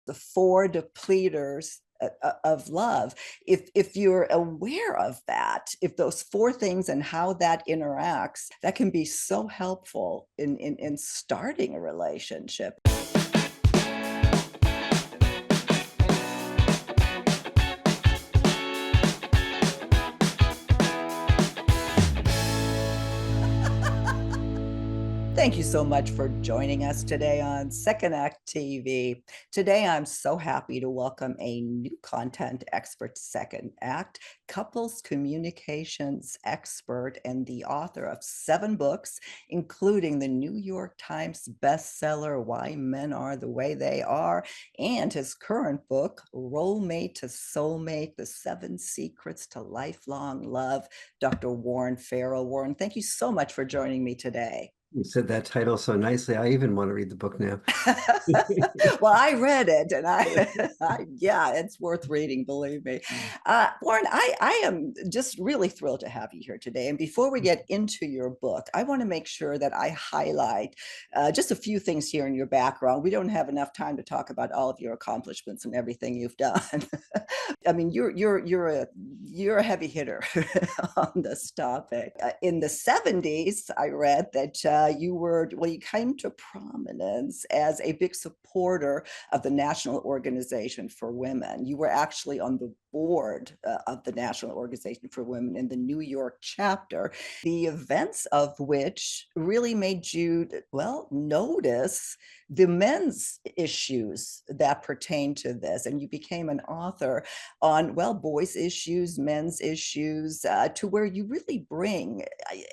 the four depleters of love. If you're aware of that, if those four things and how that interacts, that can be so helpful in starting a relationship. Thank you so much for joining us today on Second Act TV. Today, I'm so happy to welcome a new content expert to Second Act, couples communications expert and the author of 7 books, including the New York Times bestseller, Why Men Are the Way They Are, and his current book, Role Mate to Soulmate, The 7 Secrets to Lifelong Love, Dr. Warren Farrell. Warren, thank you so much for joining me today. You said that title so nicely. I even want to read the book now. Well, I read it, and yeah, it's worth reading, believe me. Warren, I am just really thrilled to have you here today. And before we get into your book, I want to make sure that I highlight just a few things here in your background. We don't have enough time to talk about all of your accomplishments and everything you've done. I mean, you're a heavy hitter on this topic. In the 70s, I read that you came to prominence as a big supporter of the National Organization for Women. You were actually on the board of the National Organization for Women in the New York chapter, the events of which really made you, well, notice the men's issues that pertain to this. And you became an author on, well, boys' issues, men's issues, to where you really bring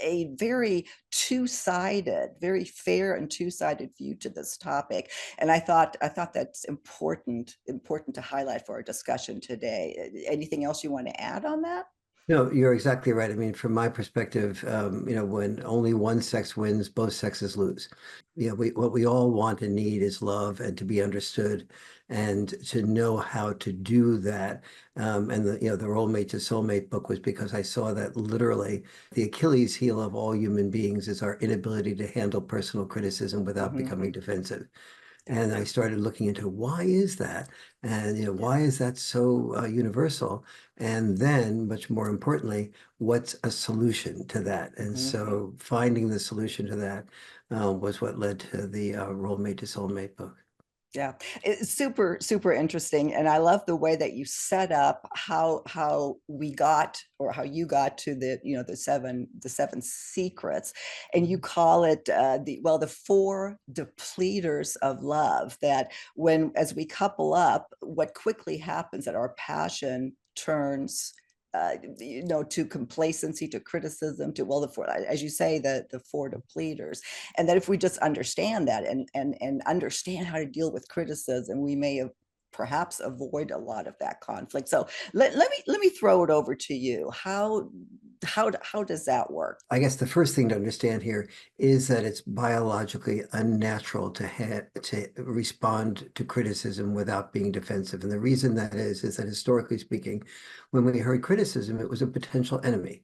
a very two-sided, very fair and two-sided view to this topic. And I thought that's important to highlight for our discussion today. Anything else you want to add on that? No, you're exactly right. I mean, from my perspective, when only one sex wins, both sexes lose. What we all want and need is love and to be understood and to know how to do that. And the Role Mate to Soulmate book was because I saw that literally the Achilles heel of all human beings is our inability to handle personal criticism without Mm-hmm. becoming defensive. Yeah. And I started looking into why is that? And why is that so universal? And then, much more importantly, what's a solution to that? And Mm-hmm. so finding the solution to that was what led to the Role Mate to Soulmate book. Yeah, it's super, super interesting. And I love the way that you set up how we got, or how you got to the seven secrets. And you call it the four depleters of love, that when as we couple up, what quickly happens that our passion turns to complacency, to criticism, to, well, as you say, the four depleters. And that if we just understand that and understand how to deal with criticism, we may have perhaps avoid a lot of that conflict. So let me throw it over to you. How does that work? I guess the first thing to understand here is that it's biologically unnatural to respond to criticism without being defensive. And the reason that is that historically speaking, when we heard criticism, it was a potential enemy.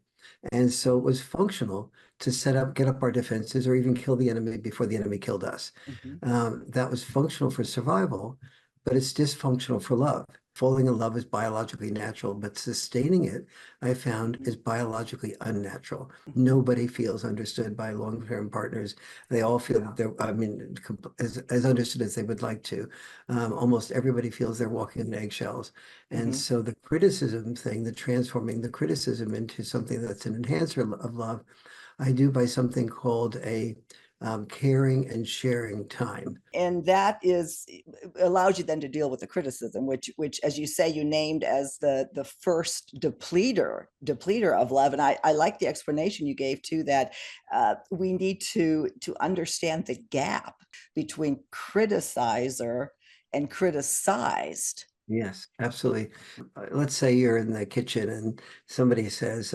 And so it was functional to get up our defenses or even kill the enemy before the enemy killed us. Mhm. That was functional for survival, but it's dysfunctional for love. Falling in love is biologically natural, but sustaining it, I found, Mhm. is biologically unnatural. Mhm. Nobody feels understood by long-term partners. They all feel that they're, I mean, as understood as they would like to. Almost everybody feels they're walking on eggshells. And Mhm. so the criticism thing, the transforming the criticism into something that's an enhancer of love, I do by something called a caring and sharing time. And that is allows you then to deal with the criticism, which as you say, you named as the first depleter of love. And I like the explanation you gave too, that we need to understand the gap between criticizer and criticized. Yes, absolutely. Let's say you're in the kitchen and somebody says,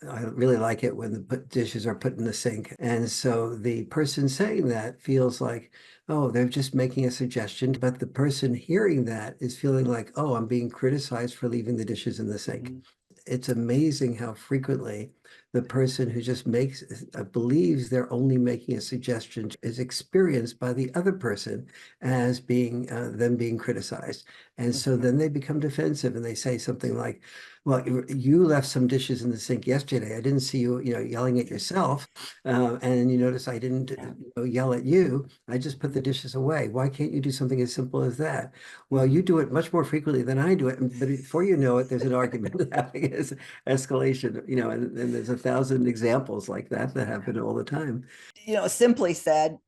I really like it when the dishes are put in the sink. And so the person saying that feels like, oh, they're just making a suggestion. But the person hearing that is feeling like, oh, I'm being criticized for leaving the dishes in the sink. Mhm. It's amazing how frequently The person who just believes they're only making a suggestion is experienced by the other person as being them being criticized. And so Mhm. then they become defensive and they say something like, well, you left some dishes in the sink yesterday. I didn't see you, yelling at yourself. And you notice I didn't Yeah. yell at you. I just put the dishes away. Why can't you do something as simple as that? Well, you Mhm. do it much more frequently than I do it. But before you know it, there's an argument happening as escalation, and there's 1,000 examples like that that happen all the time. Simply said,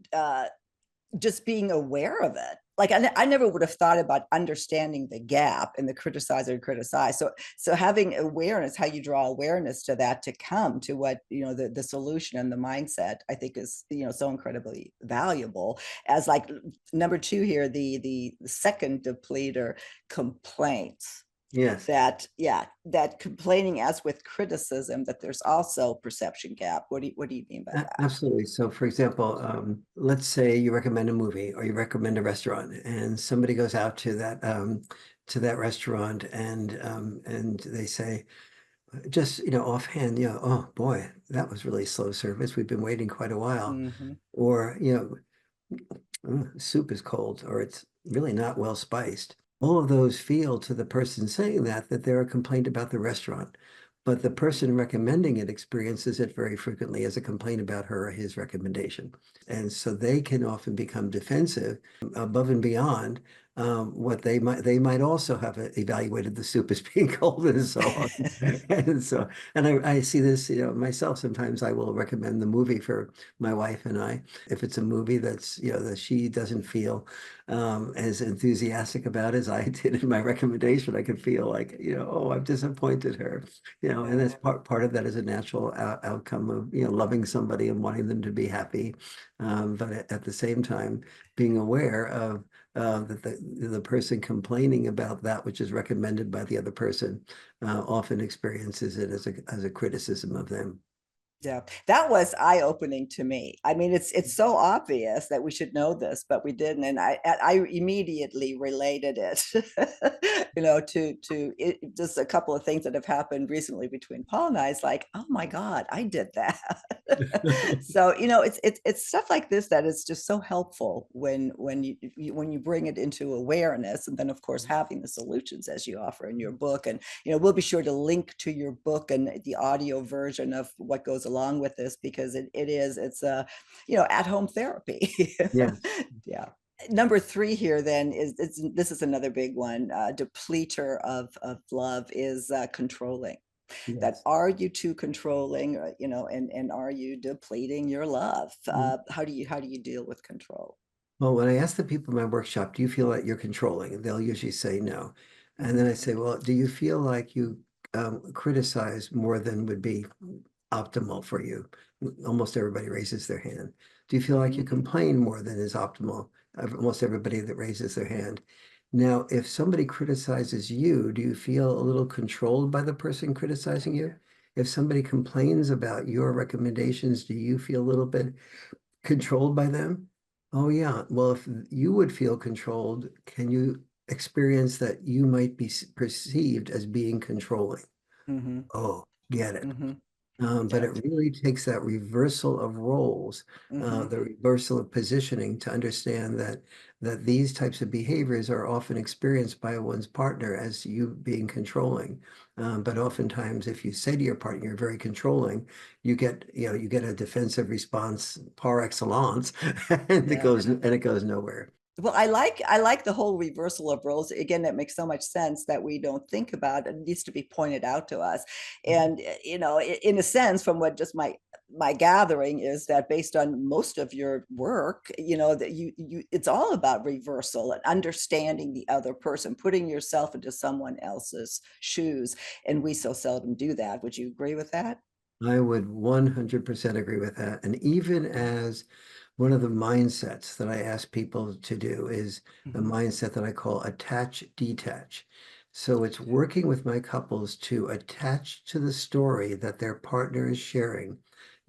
just being aware of it. Like I never would have thought about understanding the gap in the criticizer and criticize. So having awareness, how you draw awareness to that to come to what the solution and the mindset, I think is so incredibly valuable. As like number two here, the second depleter, complaints. Yes. That complaining, as with criticism, that there's also perception gap. What do you mean by that? Absolutely. So, for example, let's say you recommend a movie or you recommend a restaurant, and somebody goes out to that restaurant, and they say, just offhand, oh boy, that was really slow service. We've been waiting quite a while, Mm-hmm. or soup is cold, or it's really not well spiced. All of those feel to the person saying that they're a complaint about the restaurant. But the person recommending it experiences it very frequently as a complaint about her or his recommendation. And so they can often become defensive above and beyond what they might also have evaluated the soup as being cold and so on. And I see this, myself. Sometimes I will recommend the movie for my wife and I. If it's a movie that she doesn't feel as enthusiastic about as I did in my recommendation, I could feel like, oh, I've disappointed her, and Yeah. that's part of that is a natural outcome of, loving somebody and wanting them to be happy. But at the same time, being aware of that the person complaining about that which is recommended by the other person often experiences it as a criticism of them. Yeah, that was eye-opening to me. I mean, it's so obvious that we should know this, but we didn't, and I immediately related it, to just a couple of things that have happened recently between Paul and I. It's like, oh my God, I did that. So it's stuff like this that is just so helpful when you bring it into awareness, and then of course having the solutions as you offer in your book. And we'll be sure to link to your book and the audio version of what goes along with this, because it's a at-home therapy. Yes. Yeah. Number three here then this is another big one. Depleter of love is controlling. That Yes. are you too controlling, and are you depleting your love? How do you deal with control? Well, when I ask the people in my workshop, do you feel like you're controlling? And they'll usually say no. And then Mm-hmm. I say, well, do you feel like you criticize more than would be optimal for you? Almost everybody raises their hand. Do you feel like you Mm-hmm. complain more than is optimal? Almost everybody that raises their hand. Now, if somebody criticizes you, do you feel a little controlled by the person criticizing you? If somebody complains about your recommendations, do you feel a little bit controlled by them? Oh, yeah. Well, if you would feel controlled, can you experience that you might be perceived as being controlling? Mm-hmm. Oh, get it. Mm-hmm. But Yeah. it really takes that reversal of roles, Mm-hmm. the reversal of positioning to understand that these types of behaviors are often experienced by one's partner as you being controlling. But oftentimes, if you say to your partner you're very controlling, you get a defensive response par excellence, and Yeah. it goes nowhere. Well, I like the whole reversal of roles. Again, that makes so much sense that we don't think about. It needs to be pointed out to us. And in a sense, from what just my gathering is, that based on most of your work, that you it's all about reversal and understanding the other person, putting yourself into someone else's shoes. And we so seldom do that. Would you agree with that? I would 100% agree with that. And even as one of the mindsets that I ask people to do is a Mhm. mindset that I call attach, detach. So it's working with my couples to attach to the story that their partner is sharing,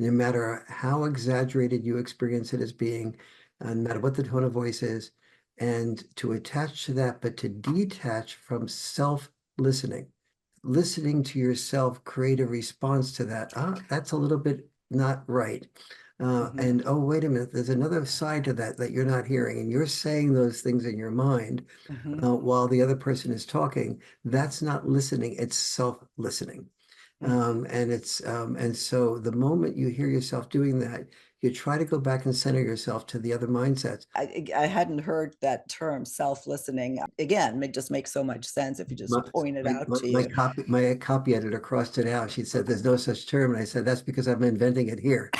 no matter how exaggerated you experience it as being, and no matter what the tone of voice is, and to attach to that, but to detach from self listening. listening to yourself create a response to that. Ah, that's a little bit not right. Hmm. And oh, wait a minute, there's another side to that that you're not hearing, and you're saying those things in your mind Hmm. while the other person is talking. That's not listening, it's self-listening. Hmm. And so the moment you hear yourself doing that, you try to go back and center yourself to the other mindsets. I hadn't heard that term, self-listening. Again, it just makes so much sense if you My, just point it out to my you. copy editor crossed it out. She said, "There's no such term," and I said, "That's because I'm inventing it here."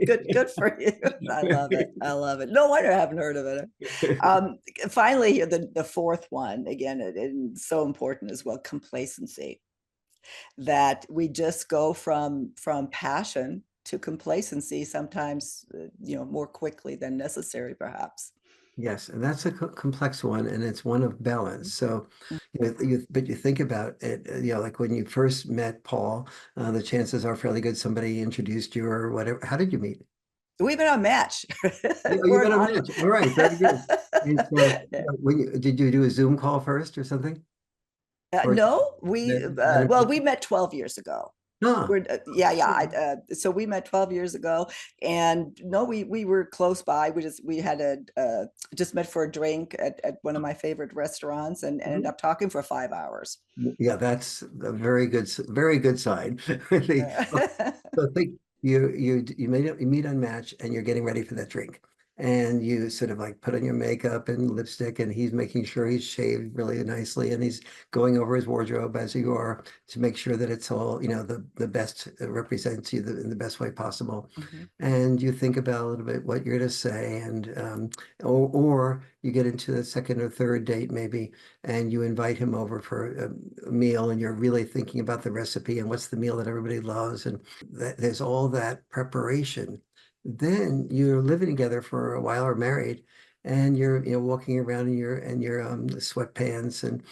Good for you. I love it. I love it. No wonder I haven't heard of it. Um, Finally, here the fourth one again, it's so important as well. Complacency. That we just go from passion to complacency sometimes, more quickly than necessary, perhaps. Yes, and that's a complex one, and it's one of balance. So, but you think about it, like when you first met Paul, the chances are fairly good somebody introduced you or whatever. How did you meet? We've been on Match. Oh, you We're met on on. Match. All right, very good. And so, did you do a Zoom call first or something? Or No, met well, we met 12 years ago. no? Yeah, yeah. So we met 12 years ago, and no, we were close by. We had just met for a drink at one of my favorite restaurants, and ended up talking for 5 hours. Yeah, that's a very good sign. Really. So think you meet on Match and you're getting ready for that drink. And you sort of like put on your makeup and lipstick and he's making sure he's shaved really nicely and he's going over his wardrobe as you are to make sure that it's all, the best represents you in the best way possible. Mhm. And you think about a little bit what you're going to say and or you get into the second or third date maybe and you invite him over for a meal and you're really thinking about the recipe and what's the meal that everybody loves and there's all that preparation. Then you're living together for a while or married and you're walking around in your sweatpants and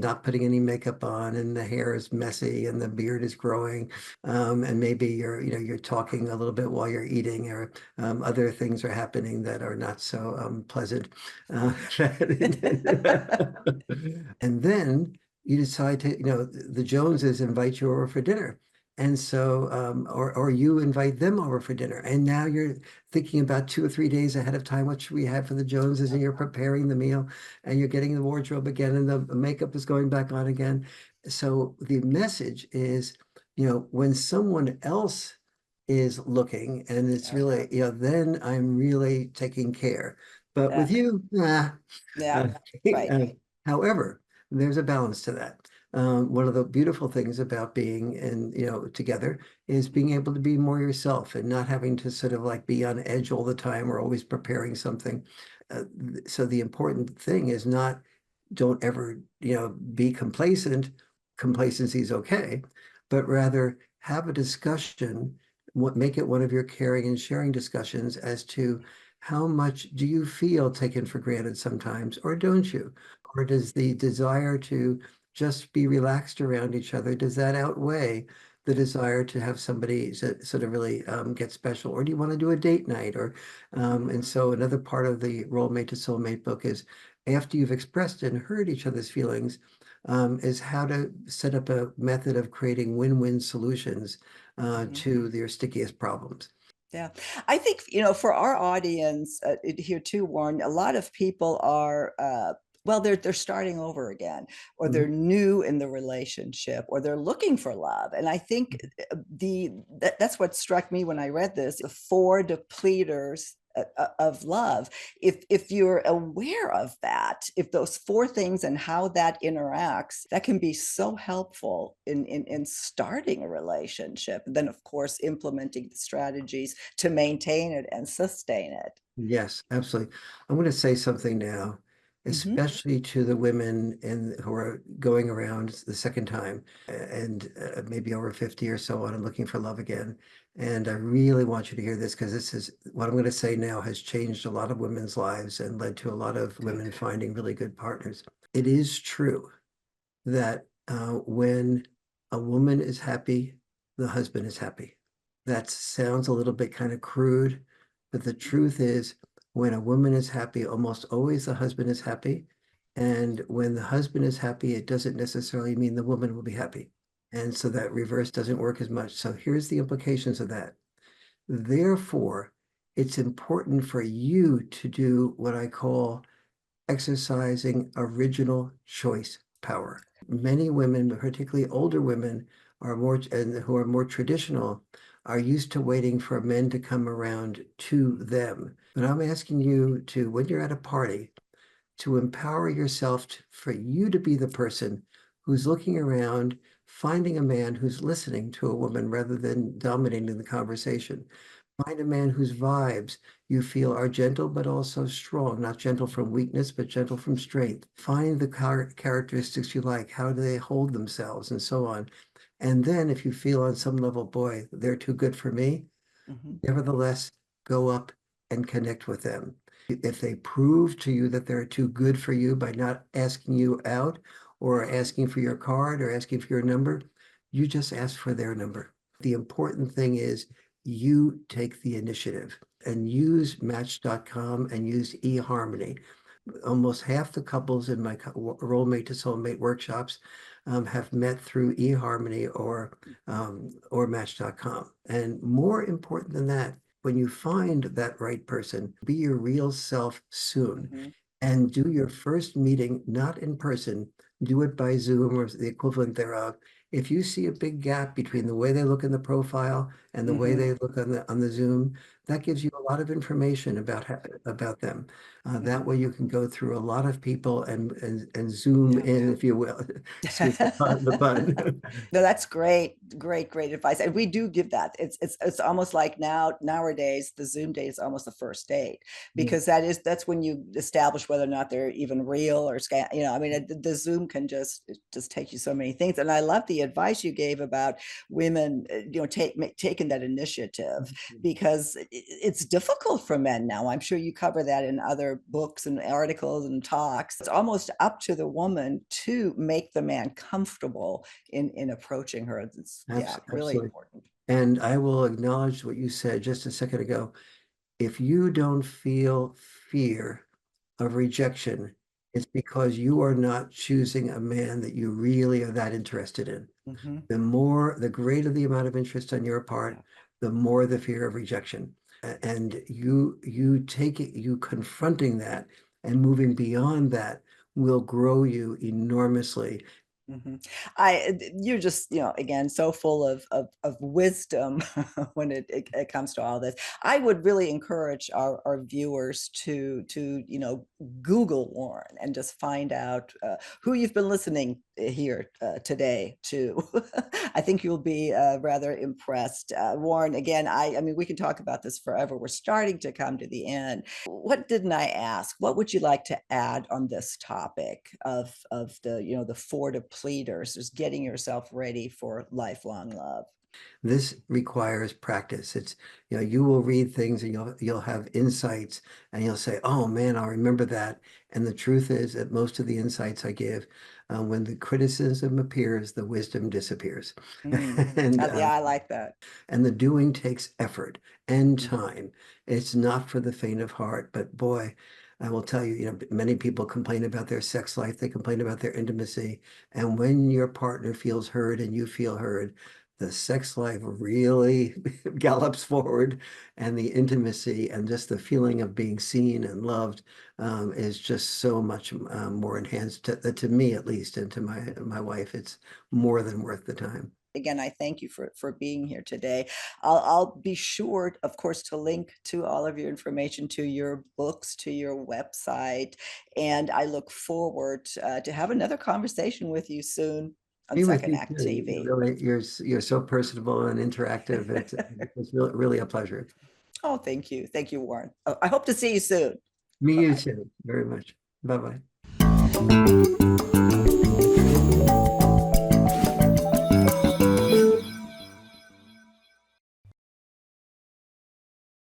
not putting any makeup on and the hair is messy and the beard is growing and maybe you're talking a little bit while you're eating or other things are happening that are not so pleasant. Uh, and then you decide to, the Joneses invite you over for dinner. And so, or you invite them over for dinner. And now you're thinking about 2 or 3 days ahead of time, what should we have for the Joneses? And you're preparing the meal and you're getting the wardrobe again and the makeup is going back on again. So the message is, when someone else is looking and it's really, then I'm really taking care. But Yeah, with you, nah. yeah, Uh, right. However, there's a balance to that. One of the beautiful things about being together is being able to be more yourself and not having to sort of like be on edge all the time or always preparing something. So the important thing is not don't ever, be complacent. Complacency is okay, but rather have a discussion, make it one of your caring and sharing discussions as to how much do you feel taken for granted sometimes, or don't you? Or does the desire to just be relaxed around each other, does that outweigh the desire to have somebody sort of really get special? Or do you want to do a date night? And so another part of the Role Mate to Soulmate book is after you've expressed and heard each other's feelings, is how to set up a method of creating win-win solutions Mhm. to their stickiest problems. Yeah. I think, for our audience here too, Warren, a lot of people are, well, they're starting over again, or they're Mhm. new in the relationship, or they're looking for love. And I think that's what struck me when I read this, the four depleters of love. If you're aware of that, if those four things and how that interacts, that can be so helpful in starting a relationship. And then, of course, implementing the strategies to maintain it and sustain it. Yes, absolutely. I'm going to say something now, Mhm. especially to the women who are going around the second time and maybe over 50 or so on and looking for love again. And I really want you to hear this because this is what I'm going to say now has changed a lot of women's lives and led to a lot of women finding really good partners. It is true that when a woman is happy, the husband is happy. That sounds a little bit kind of crude, but the truth is, when a woman is happy, almost always the husband is happy. And when the husband is happy, it doesn't necessarily mean the woman will be happy. And so that reverse doesn't work as much. So here's the implications of that. Therefore, it's important for you to do what I call exercising original choice power. Many women, particularly older women, are more and who are more traditional, are used to waiting for men to come around to them. But I'm asking you to, when you're at a party, to empower yourself for you to be the person who's looking around, finding a man who's listening to a woman rather than dominating the conversation. Find a man whose vibes you feel are gentle but also strong, not gentle from weakness, but gentle from strength. Find the characteristics you like. How do they hold themselves and so on. And then if you feel on some level, boy, they're too good for me, Mhm. nevertheless, go up and connect with them. If they prove to you that they're too good for you by not asking you out or asking for your card or asking for your number, you just ask for their number. The important thing is you take the initiative and use Match.com and use eHarmony. Almost half the couples in my role mate to soulmate workshops have met through eHarmony or Match.com. And more important than that, when you find that right person, be your real self soon Mhm. and do your first meeting not in person, do it by Zoom or the equivalent thereof. If you see a big gap between the way they look in the profile and the way Mhm. they look on the Zoom, that gives you a lot of information about them. That Mhm. way you can go through a lot of people and zoom in, if you will, excuse the pun. No, that's great, great advice. And we do give that. It's almost like nowadays the Zoom date is almost the first date Yeah. because that's when you establish whether or not they're even real or scam. I mean, the Zoom can just take you so many things. And I love the advice you gave about women, taking that initiative because it's difficult for men now. I'm sure you cover that in other books and articles and talks. It's almost up to the woman to make the man comfortable in approaching her. It's really Absolutely. important. And I will acknowledge what you said just a second ago. If you don't feel fear of rejection, it's because you are not choosing a man that you really are that interested in. Mhm. The greater the amount of interest on your part, Yeah. the more the fear of rejection. And you take it, you confronting that and moving beyond that will grow you enormously. Mhm. You're just, again, so full of wisdom when it comes to all this. I would really encourage our viewers to Google Warren and just find out who you've been listening here today to. I think you'll be rather impressed. Warren, again, I mean, we can talk about this forever. We're starting to come to the end. What didn't I ask? What would you like to add on this topic of the four depleters, just getting yourself ready for lifelong love? This requires practice. You will read things and you'll have insights and you'll say, "Oh man, I'll remember that." And the truth is that most of the insights I give, when the criticism appears, the wisdom disappears. Mm. And Yeah, I like that. and the doing takes effort and Mm. time. It's not for the faint of heart, but boy, I will tell you, many people complain about their sex life, they complain about their intimacy. And when your partner feels heard and you feel heard, the sex life really gallops forward, and the intimacy and just the feeling of being seen and loved is just so much more enhanced to me at least, and to my wife. It's more than worth the time. Again, I thank you for being here today. I'll be sure, of course, to link to all of your information, to your books, to your website, and I look forward to have another conversation with you soon on Be with Second you Act too. TV. You're so personable and interactive. It's really a pleasure. Oh, thank you, Warren. I hope to see you soon. Me, Bye you bye. too, very much. Bye bye.